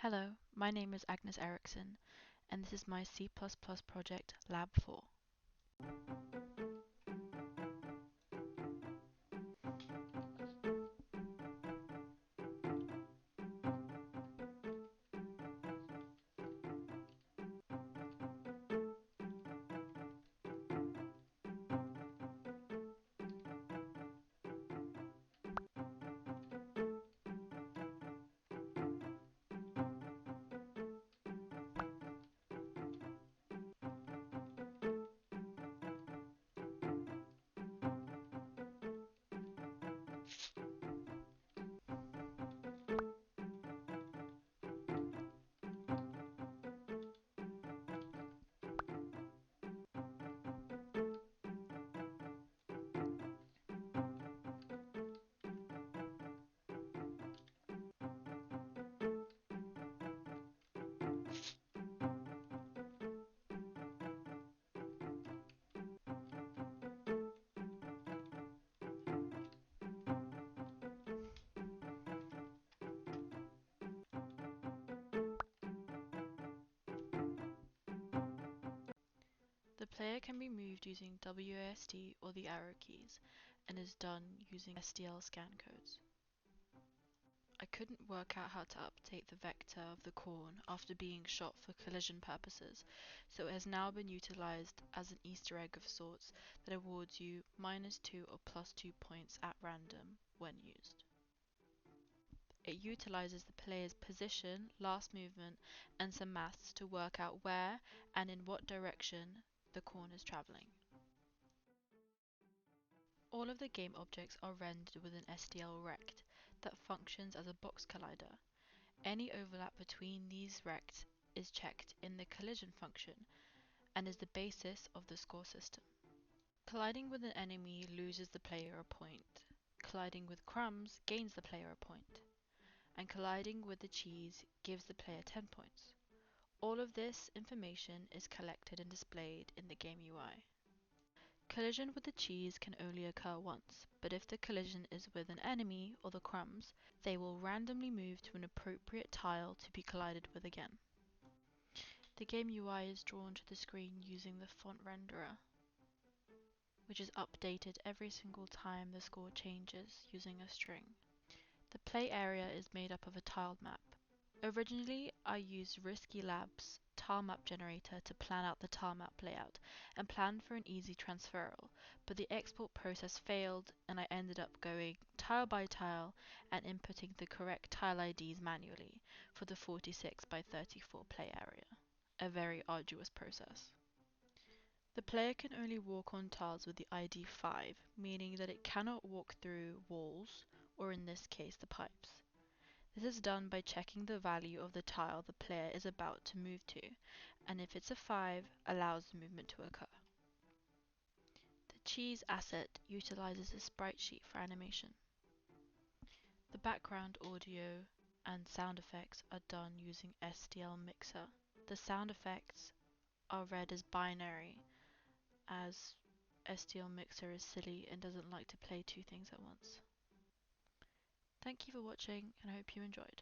Hello, my name is Agnes Eriksson, and this is my C++ project Lab4. The player can be moved using WASD or the arrow keys, and is done using SDL scan codes. I couldn't work out how to update the vector of the corn after being shot for collision purposes, so it has now been utilized as an Easter egg of sorts that awards you -2 or +2 points at random when used. It utilizes the player's position, last movement, and some maths to work out where and in what direction the corn is traveling. All of the game objects are rendered with an SDL rect that functions as a box collider. Any overlap between these rects is checked in the collision function and is the basis of the score system. Colliding with an enemy loses the player a point. Colliding with crumbs gains the player a point. And colliding with the cheese gives the player 10 points. All of this information is collected and displayed in the game UI. Collision with the cheese can only occur once, but if the collision is with an enemy or the crumbs, they will randomly move to an appropriate tile to be collided with again. The game UI is drawn to the screen using the font renderer, which is updated every single time the score changes using a string. The play area is made up of a tiled map. Originally, I used Risky Labs' tile map generator to plan out the tile map layout and planned for an easy transferal, but the export process failed and I ended up going tile by tile and inputting the correct tile IDs manually for the 46 by 34 play area. A very arduous process. The player can only walk on tiles with the ID 5, meaning that it cannot walk through walls, or in this case the pipes. This is done by checking the value of the tile the player is about to move to, and if it's a 5, allows the movement to occur. The cheese asset utilizes a sprite sheet for animation. The background audio and sound effects are done using SDL Mixer. The sound effects are read as binary, as SDL Mixer is silly and doesn't like to play two things at once. Thank you for watching, and I hope you enjoyed.